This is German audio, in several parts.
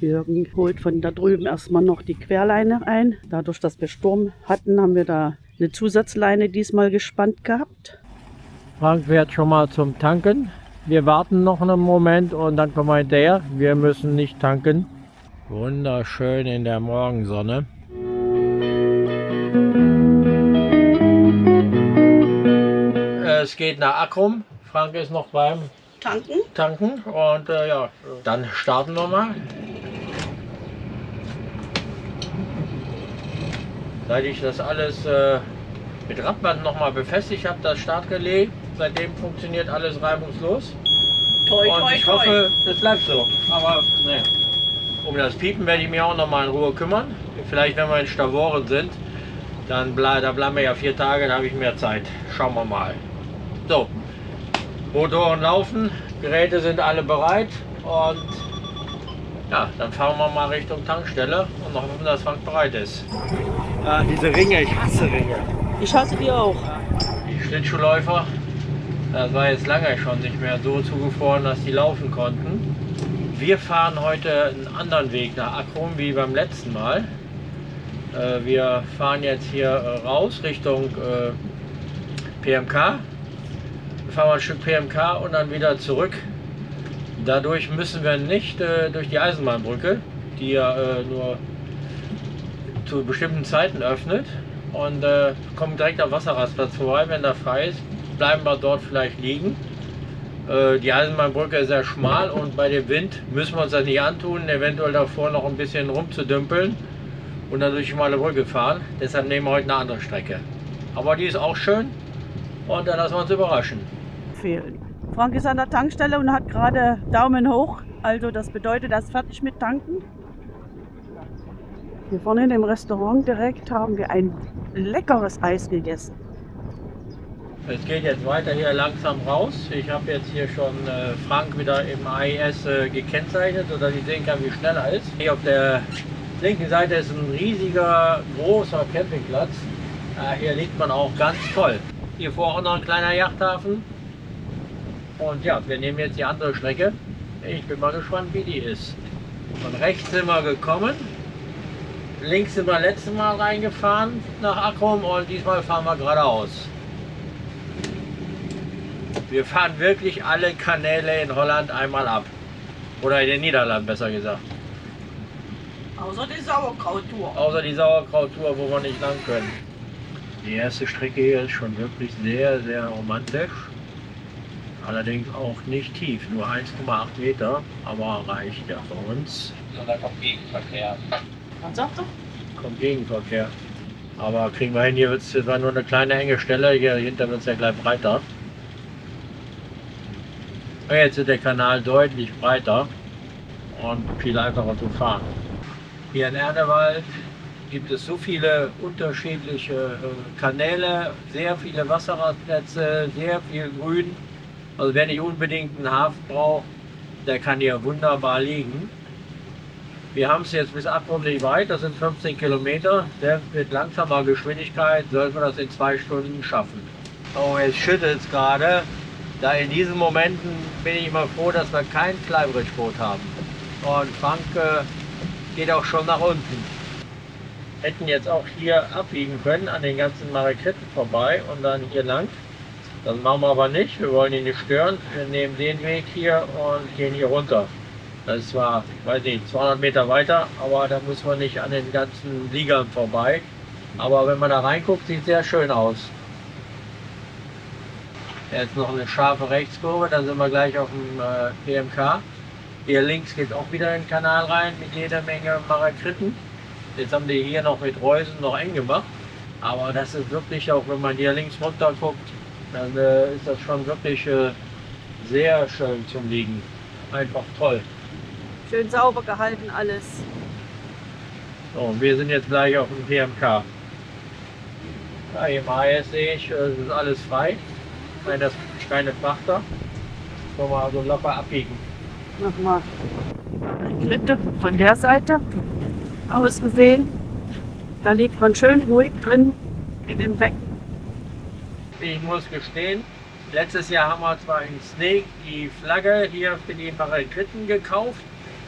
Jürgen holt von da drüben erstmal noch die Querleine ein. Dadurch, dass wir Sturm hatten, haben wir da eine Zusatzleine diesmal gespannt gehabt. Frank fährt schon mal zum Tanken. Wir warten noch einen Moment und dann kommen wir hinterher. Wir müssen nicht tanken. Wunderschön in der Morgensonne. Es geht nach Accrum. Frank ist noch beim Tanken und ja, dann starten wir mal. Seit ich das alles mit Radband nochmal befestigt habe, das Startrelais, seitdem funktioniert alles reibungslos. Und ich hoffe, das bleibt so. Aber naja, um das Piepen werde ich mich auch nochmal in Ruhe kümmern. Vielleicht, wenn wir in Stavoren sind, dann da bleiben wir ja 4 Tage, da habe ich mehr Zeit. Schauen wir mal. So, Motoren laufen, Geräte sind alle bereit und ja, dann fahren wir mal Richtung Tankstelle und hoffen, dass Frank bereit ist. Ah, diese Ringe, ich hasse Ringe. Ich hasse die auch. Die Schlittschuhläufer, das war jetzt lange schon nicht mehr so zugefroren, dass die laufen konnten. Wir fahren heute einen anderen Weg nach Accrum wie beim letzten Mal. Wir fahren jetzt hier raus Richtung PMK. Fahren wir ein Stück PMK und dann wieder zurück. Dadurch müssen wir nicht durch die Eisenbahnbrücke, die ja nur zu bestimmten Zeiten öffnet, und kommen direkt am Wasserrastplatz vorbei. Wenn da frei ist, bleiben wir dort vielleicht liegen. Die Eisenbahnbrücke ist sehr schmal und bei dem Wind müssen wir uns das nicht antun, eventuell davor noch ein bisschen rumzudümpeln und dann durch die schmale Brücke fahren. Deshalb nehmen wir heute eine andere Strecke. Aber die ist auch schön und dann lassen wir uns überraschen. Frank ist an der Tankstelle und hat gerade Daumen hoch, also das bedeutet, er ist fertig mit Tanken. Hier vorne in dem Restaurant direkt haben wir ein leckeres Eis gegessen. Es geht jetzt weiter hier langsam raus. Ich habe jetzt hier schon Frank wieder im AIS gekennzeichnet, sodass ich sehen kann, wie schnell er ist. Hier auf der linken Seite ist ein riesiger, großer Campingplatz. Hier liegt man auch ganz toll. Hier vor auch noch ein kleiner Yachthafen. Und ja, wir nehmen jetzt die andere Strecke. Ich bin mal gespannt, wie die ist. Von rechts sind wir gekommen. Links sind wir letztes Mal reingefahren nach Accrum und diesmal fahren wir geradeaus. Wir fahren wirklich alle Kanäle in Holland einmal ab. Oder in den Niederlanden besser gesagt. Außer die Sauerkrauttour. Außer die Sauerkrauttour, wo wir nicht lang können. Die erste Strecke hier ist schon wirklich sehr, sehr romantisch. Allerdings auch nicht tief, nur 1,8 Meter, aber reicht ja für uns. Und da kommt Gegenverkehr. Was sagt er? Kommt Gegenverkehr. Aber kriegen wir hin, hier wird es nur eine kleine enge Stelle, hier hinter wird es ja gleich breiter. Und jetzt ist der Kanal deutlich breiter und viel einfacher zu fahren. Hier in Ernewald gibt es so viele unterschiedliche Kanäle, sehr viele Wasserrastplätze, sehr viel Grün. Also wer nicht unbedingt einen Hafen braucht, der kann hier wunderbar liegen. Wir haben es jetzt bis Accrum nicht weit, das sind 15 Kilometer. Mit langsamer Geschwindigkeit sollten wir das in 2 Stunden schaffen. Oh, jetzt schüttelt es gerade. Da in diesen Momenten bin ich immer froh, dass wir kein Flybridge-Boot haben. Und Frank geht auch schon nach unten. Hätten jetzt auch hier abbiegen können, an den ganzen Marketten vorbei und dann hier lang. Das machen wir aber nicht, wir wollen ihn nicht stören. Wir nehmen den Weg hier und gehen hier runter. Das ist zwar, weiß nicht, 200 Meter weiter, aber da muss man nicht an den ganzen Liegern vorbei. Aber wenn man da reinguckt, sieht es sehr schön aus. Jetzt noch eine scharfe Rechtskurve, dann sind wir gleich auf dem PMK. Hier links geht auch wieder in den Kanal rein mit jeder Menge Marakritten. Jetzt haben die hier noch mit Reusen noch eng gemacht. Aber das ist wirklich, auch wenn man hier links runter guckt, dann ist das schon wirklich sehr schön zum Liegen. Einfach toll. Schön sauber gehalten alles. So, und wir sind jetzt gleich auf dem PMK. Ja, hier im AIS sehe ich, es ist alles frei. Keine Frachter. Können wir also locker abbiegen. Nochmal eine Kritte von der Seite aus gesehen. Da liegt man schön ruhig drin in dem Becken. Ich muss gestehen, letztes Jahr haben wir zwar in Sneek die Flagge hier für die Marakritten gekauft,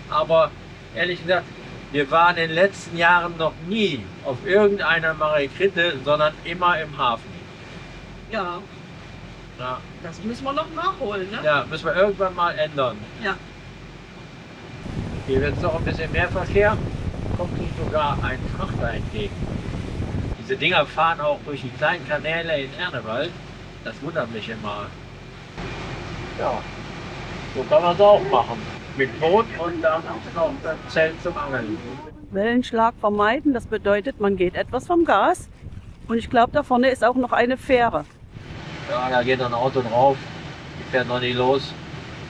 aber ehrlich gesagt, wir waren in den letzten Jahren noch nie auf irgendeiner Marekrite, sondern immer im Hafen. Ja, Ja, das müssen wir noch nachholen, ne? ja, müssen wir irgendwann mal ändern. Ja. Hier wird es noch ein bisschen mehr Verkehr, kommt uns sogar ein Frachter entgegen. Diese Dinger fahren auch durch die kleinen Kanäle in Ernewald. Das wundert mich immer. Ja, so kann man es auch machen. Mit Boot und dann noch das Zelt zum Angeln. Wellenschlag vermeiden, das bedeutet, man geht etwas vom Gas. Und ich glaube, da vorne ist auch noch eine Fähre. Ja, da geht ein Auto drauf. Die fährt noch nicht los.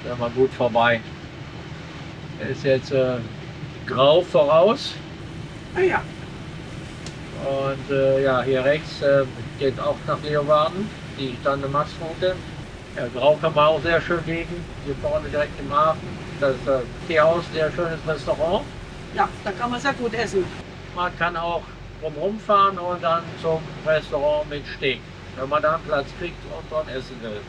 Da ist mal gut vorbei. Er ist jetzt grau voraus. Ah ja. Und ja, hier rechts geht auch nach Leeuwarden, die Standemastroute. Ja, grau kann man auch sehr schön liegen. Hier vorne direkt im Hafen. Das Teehaus, sehr schönes Restaurant. Ja, da kann man sehr gut essen. Man kann auch drumherum fahren und dann zum Restaurant mit Steg, wenn man da einen Platz kriegt und dort essen will.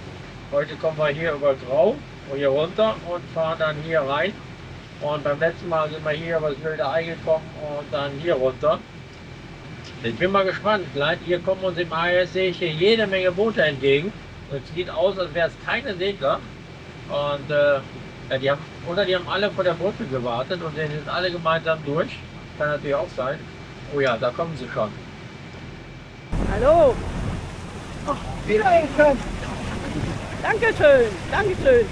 Heute kommen wir hier über Grau und hier runter und fahren dann hier rein. Und beim letzten Mal sind wir hier über das Wilde Ei gekommen und dann hier runter. Ich bin mal gespannt. Hier kommen uns im AES sehe ich hier jede Menge Boote entgegen. Es sieht aus, als wäre es keine Segler. Und ja, die haben alle vor der Brücke gewartet und sind jetzt alle gemeinsam durch. Kann natürlich auch sein. Oh ja, da kommen sie schon. Hallo. Oh, wiederhören. Dankeschön, Dankeschön.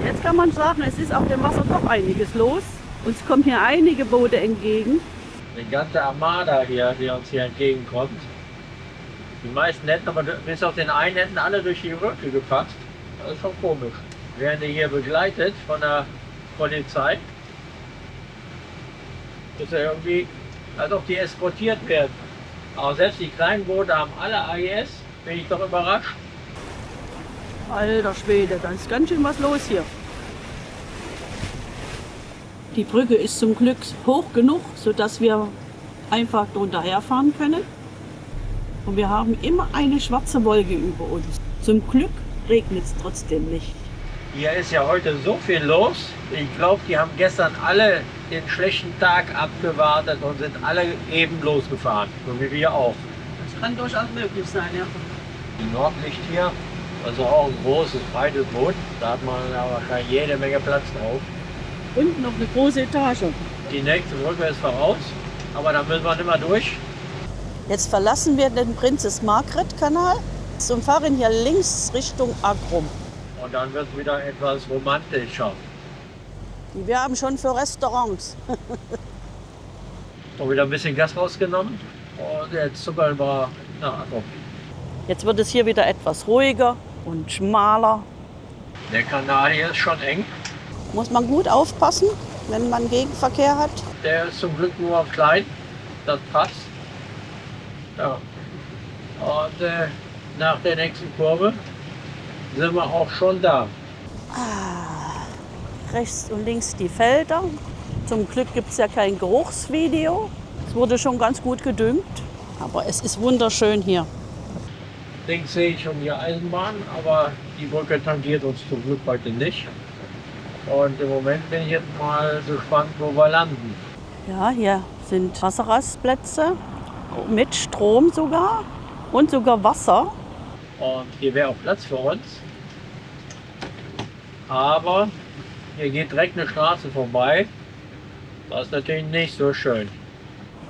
Jetzt kann man sagen, es ist auf dem Wasser doch einiges los. Uns kommen hier einige Boote entgegen. Die ganze Armada hier, die uns hier entgegenkommt. Die meisten hätten aber bis auf den einen hätten alle durch die Brücke gepasst. Das ist schon komisch. Werden die hier begleitet von der Polizei. Das ist ja irgendwie, als ob die eskortiert werden. Aber selbst die kleinen Boote haben alle AES. Bin ich doch überrascht. Alter Schwede, da ist ganz schön was los hier. Die Brücke ist zum Glück hoch genug, sodass wir einfach drunter herfahren können. Und wir haben immer eine schwarze Wolke über uns. Zum Glück regnet es trotzdem nicht. Hier ist ja heute so viel los. Ich glaube, die haben gestern alle den schlechten Tag abgewartet und sind alle eben losgefahren. So wie wir auch. Das kann durchaus möglich sein, ja. Die Nordlicht hier, also auch ein großes, breites Boot. Da hat man ja wahrscheinlich jede Menge Platz drauf. Und noch eine große Etage. Die nächste Brücke ist voraus, aber da müssen wir nicht mehr durch. Jetzt verlassen wir den Prinzess Margret Kanal und fahren hier links Richtung Agrum. Und dann wird es wieder etwas romantischer. Die werben schon für Restaurants. Und wieder ein bisschen Gas rausgenommen und jetzt zuckern wir nach Agrum. Jetzt wird es hier wieder etwas ruhiger und schmaler. Der Kanal hier ist schon eng. Muss man gut aufpassen, wenn man Gegenverkehr hat. Der ist zum Glück nur klein, das passt. Ja. Und nach der nächsten Kurve sind wir auch schon da. Rechts und links die Felder. Zum Glück gibt es ja kein Geruchsvideo. Es wurde schon ganz gut gedüngt, aber es ist wunderschön hier. Links sehe ich schon die Eisenbahn, aber die Brücke tangiert uns zum Glück heute nicht. Und im Moment bin ich jetzt mal gespannt, wo wir landen. Ja, hier sind Wasserrastplätze mit Strom sogar und sogar Wasser. Und hier wäre auch Platz für uns. Aber hier geht direkt eine Straße vorbei. Das ist natürlich nicht so schön.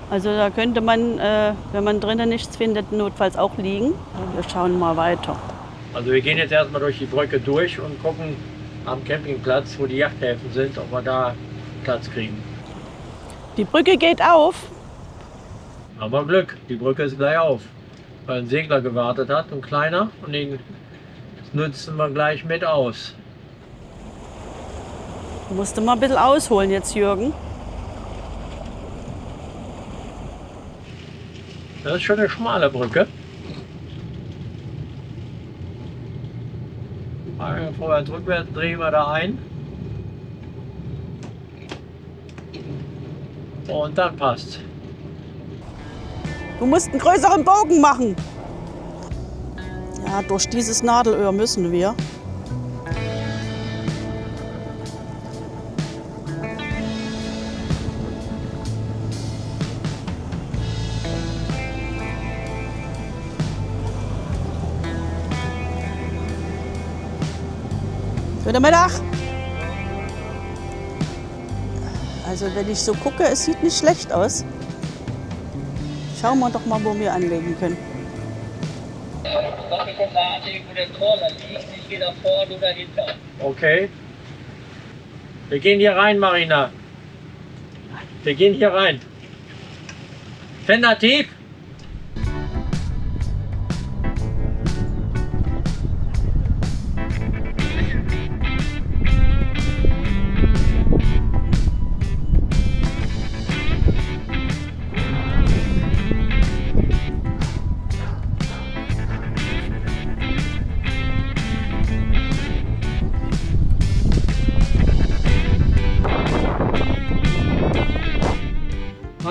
Also da könnte man, wenn man drinnen nichts findet, notfalls auch liegen. Wir schauen mal weiter. Also wir gehen jetzt erstmal durch die Brücke durch und gucken am Campingplatz, wo die Yachthäfen sind, ob wir da Platz kriegen. Die Brücke geht auf. Haben wir Glück, die Brücke ist gleich auf. Weil ein Segler gewartet hat, ein kleiner, und den nutzen wir gleich mit aus. Musste mal ein bisschen ausholen jetzt, Jürgen. Das ist schon eine schmale Brücke. Vorwärts, rückwärts drehen wir da ein. Und dann passt. Du musst einen größeren Bogen machen. Ja, durch dieses Nadelöhr müssen wir. Guten Mittag. Also wenn ich so gucke, es sieht nicht schlecht aus. Schauen wir doch mal, wo wir anlegen können. Mach ich schon mal anlegen, wo der Corner liegt, nicht weder vorne oder hinter. Okay. Wir gehen hier rein, Marina. Wir gehen hier rein. Fender tief.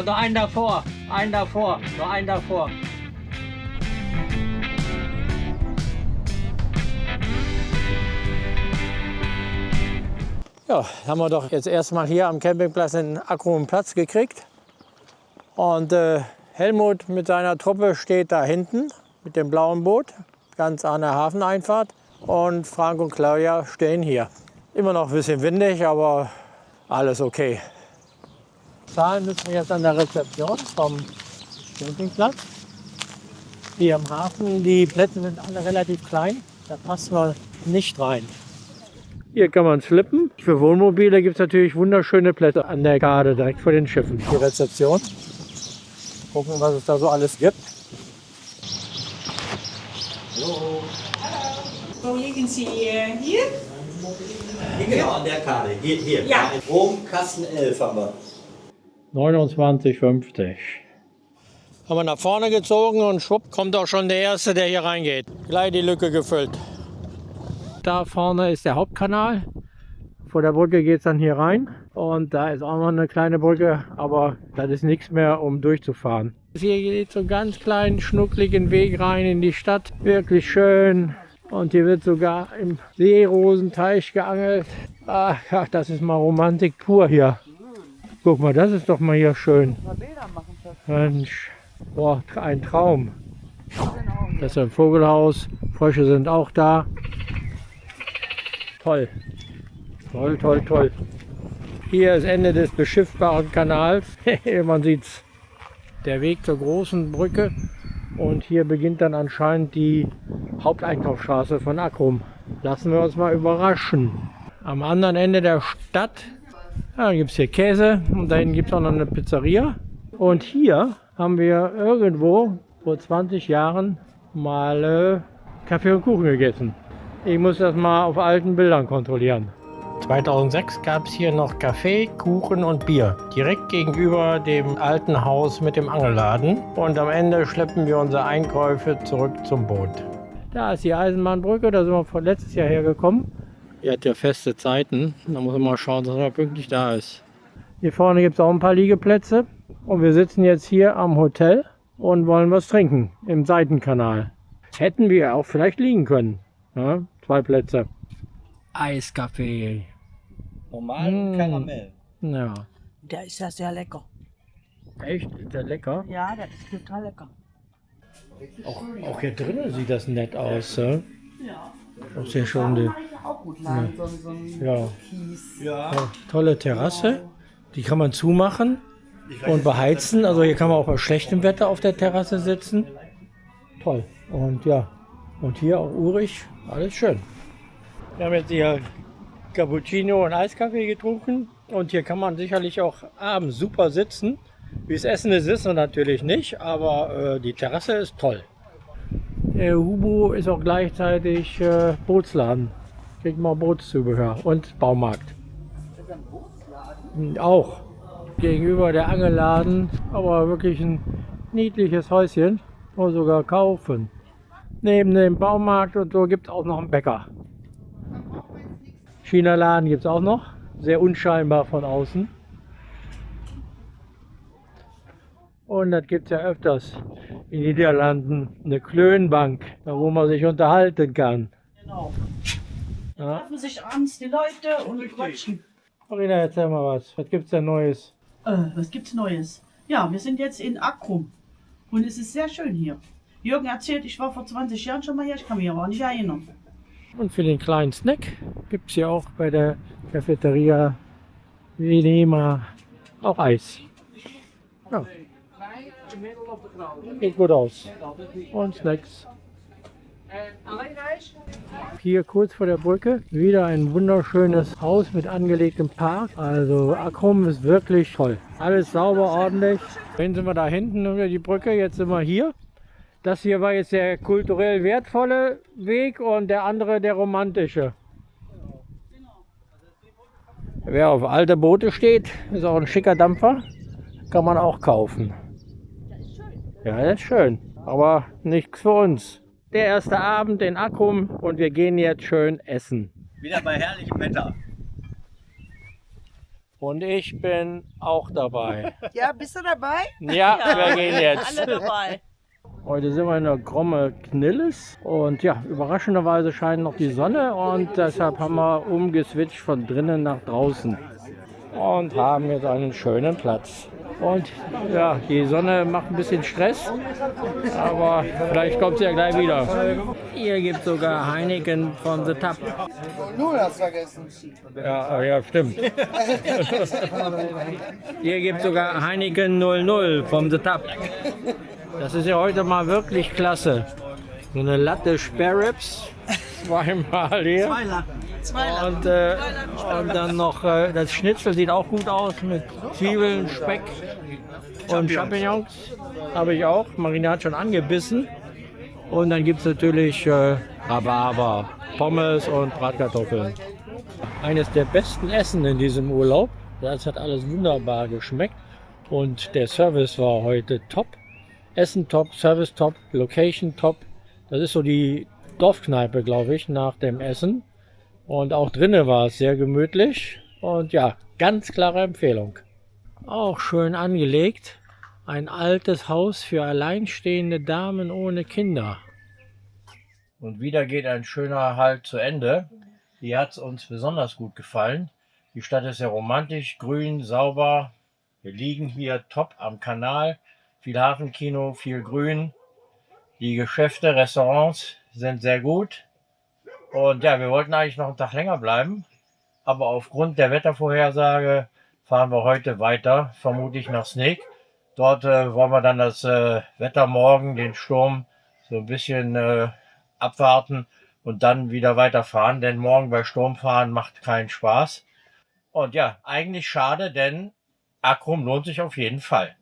Noch einen davor, noch einen davor. Ja, haben wir doch jetzt erstmal hier am Campingplatz in Akkrum einen Platz gekriegt. Und Helmut mit seiner Truppe steht da hinten mit dem blauen Boot, ganz an der Hafeneinfahrt. Und Frank und Claudia stehen hier. Immer noch ein bisschen windig, aber alles okay. Zahlen müssen wir jetzt an der Rezeption vom Campingplatz. Hier am Hafen, die Plätze sind alle relativ klein, da passen wir nicht rein. Hier kann man slippen. Für Wohnmobile gibt es natürlich wunderschöne Plätze an der Garde, direkt vor den Schiffen. Die Rezeption. Gucken, was es da so alles gibt. Hallo. Wo liegen Sie hier? Genau, an der Karte. Hier. Ja. Rom, Kasten 11 haben wir. 29,50. Haben wir nach vorne gezogen und schwupp kommt auch schon der Erste, der hier reingeht. Gleich die Lücke gefüllt. Da vorne ist der Hauptkanal. Vor der Brücke geht es dann hier rein. Und da ist auch noch eine kleine Brücke, aber das ist nichts mehr, um durchzufahren. Hier geht so einen ganz kleinen, schnuckligen Weg rein in die Stadt. Wirklich schön. Und hier wird sogar im Seerosenteich geangelt. Ach, das ist mal Romantik pur hier. Guck mal, das ist doch mal hier schön. Mensch, boah, ein Traum. Das ist ein Vogelhaus, Frösche sind auch da. Toll, toll, toll, toll. Hier ist Ende des beschiffbaren Kanals. Man sieht's. Der Weg zur großen Brücke. Und hier beginnt dann anscheinend die Haupteinkaufsstraße von Akkrum. Lassen wir uns mal überraschen. Am anderen Ende der Stadt gibt es hier Käse und da hinten gibt es auch noch eine Pizzeria. Und hier haben wir irgendwo vor 20 Jahren mal Kaffee und Kuchen gegessen. Ich muss das mal auf alten Bildern kontrollieren. 2006 gab es hier noch Kaffee, Kuchen und Bier. Direkt gegenüber dem alten Haus mit dem Angelladen. Und am Ende schleppen wir unsere Einkäufe zurück zum Boot. Da ist die Eisenbahnbrücke, da sind wir von letztes Jahr hergekommen. Ihr hat ja feste Zeiten, da muss man mal schauen, dass er pünktlich da ist. Hier vorne gibt es auch ein paar Liegeplätze und wir sitzen jetzt hier am Hotel und wollen was trinken im Seitenkanal. Hätten wir auch vielleicht liegen können. Ja, 2 Plätze. Eiskaffee. Normal und Karamell. Ja. Der ist ja sehr lecker. Echt? Ist der lecker? Ja, der ist total lecker. Auch hier drinnen sieht das nett aus. Ja. Ja. Das ist ja schon die, Auch gut lang, so ein ja, Kies. Ja. tolle Terrasse. Die kann man zumachen und beheizen. Also hier kann man auch bei schlechtem Wetter auf der Terrasse sitzen. Toll. Und ja, und hier auch urig. Alles schön. Wir haben jetzt hier Cappuccino und Eiskaffee getrunken. Und hier kann man sicherlich auch abends super sitzen. Wie es Essen ist, wissen wir natürlich nicht. Aber die Terrasse ist toll. Der Hubo ist auch gleichzeitig Bootsladen. Kriegt man Bootszubehör und Baumarkt. Auch gegenüber der Angelladen, aber wirklich ein niedliches Häuschen, wo wir sogar kaufen. Neben dem Baumarkt und so gibt es auch noch einen Bäcker. China-Laden gibt es auch noch, sehr unscheinbar von außen. Und das gibt es ja öfters in den Niederlanden, eine Klönbank, wo man sich unterhalten kann. Genau. Ja. Treffen sich abends die Leute und quatschen. Marina, erzähl mal was. Was gibt's denn Neues? Was gibt's Neues? Ja, wir sind jetzt in Akkrum und es ist sehr schön hier. Jürgen erzählt, ich war vor 20 Jahren schon mal hier, ich kann mich aber auch nicht erinnern. Und für den kleinen Snack gibt es hier auch bei der Cafeteria Venema auch Eis. Ja. Sieht gut aus. Und Snacks. Hier kurz vor der Brücke wieder ein wunderschönes Haus mit angelegtem Park. Also Akrum ist wirklich toll. Alles sauber, ordentlich. Dann sind wir da hinten über die Brücke, jetzt sind wir hier. Das hier war jetzt der kulturell wertvolle Weg und der andere der romantische. Wer auf alte Boote steht, ist auch ein schicker Dampfer, kann man auch kaufen. Ja, das ist schön, aber nichts für uns. Der erste Abend in Akrum und wir gehen jetzt schön essen. Wieder bei herrlichem Wetter. Und ich bin auch dabei. Ja, bist du dabei? Ja, wir gehen jetzt. Alle dabei. Heute sind wir in der Gromme Knilles und ja, überraschenderweise scheint noch die Sonne und deshalb haben wir umgeswitcht von drinnen nach draußen und haben jetzt einen schönen Platz. Und ja, die Sonne macht ein bisschen Stress, aber vielleicht kommt sie ja gleich wieder. Hier gibt es sogar Heineken von The Tap. Null hast du vergessen. Ja, stimmt. Hier gibt es sogar Heineken 00 vom The Tap. Das ist ja heute mal wirklich klasse. So eine Latte Sparrows, zweimal hier. Und dann noch das Schnitzel sieht auch gut aus mit Zwiebeln, Speck und Champignons. Habe ich auch. Marina hat schon angebissen. Und dann gibt es natürlich Rhabarber, Pommes und Bratkartoffeln. Eines der besten Essen in diesem Urlaub. Das hat alles wunderbar geschmeckt. Und der Service war heute top. Essen top, Service top, Location top. Das ist so die Dorfkneipe, glaube ich, nach dem Essen. Und auch drinnen war es sehr gemütlich. Und ja, ganz klare Empfehlung. Auch schön angelegt. Ein altes Haus für alleinstehende Damen ohne Kinder. Und wieder geht ein schöner Halt zu Ende. Hier hat es uns besonders gut gefallen. Die Stadt ist sehr romantisch, grün, sauber. Wir liegen hier top am Kanal. Viel Hafenkino, viel Grün. Die Geschäfte, Restaurants sind sehr gut. Und ja, wir wollten eigentlich noch einen Tag länger bleiben. Aber aufgrund der Wettervorhersage fahren wir heute weiter, vermutlich nach Sneek. Dort wollen wir dann das Wetter morgen, den Sturm, so ein bisschen abwarten und dann wieder weiterfahren. Denn morgen bei Sturmfahren macht keinen Spaß. Und ja, eigentlich schade, denn Akrum lohnt sich auf jeden Fall.